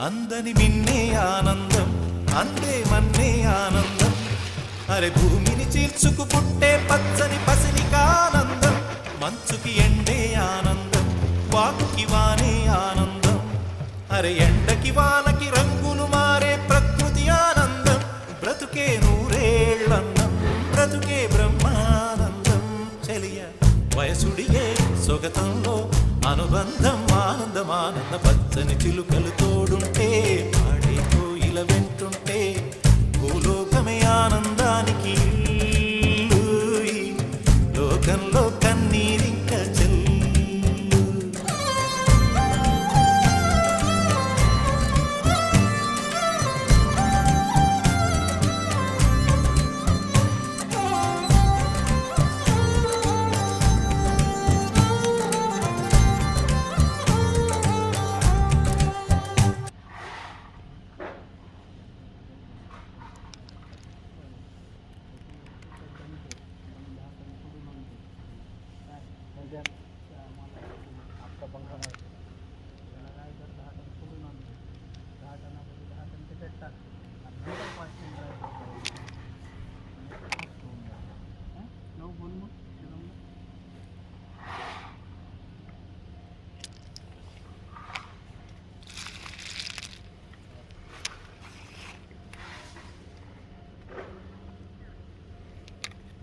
అందని మిన్నే ఆనందం అందే మన్నే ఆనందం అరే భూమిని చీల్చుకు పుట్టే పచ్చని పసిలికానందం మంచుకి ఎండే ఆనందం వాకుకి వానే ఆనందం అరే ఎండకి వానకి రంగులు మారే ప్రకృతి ఆనందం బ్రతుకే నూరేళ్ళన్నం బ్రతుకే బ్రహ్మానందం చెలియ వయసుడియే సొగతంలో అనుబంధం ఆనందం ఆనంద పచ్చని చిలుకలు తోడుంటే పాడే కోయిల వెంటుంటే భూలోకమే ఆనందానికి లోకంలో కన్నీరింక చెల్లు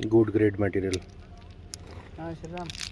good grade material. Shriram.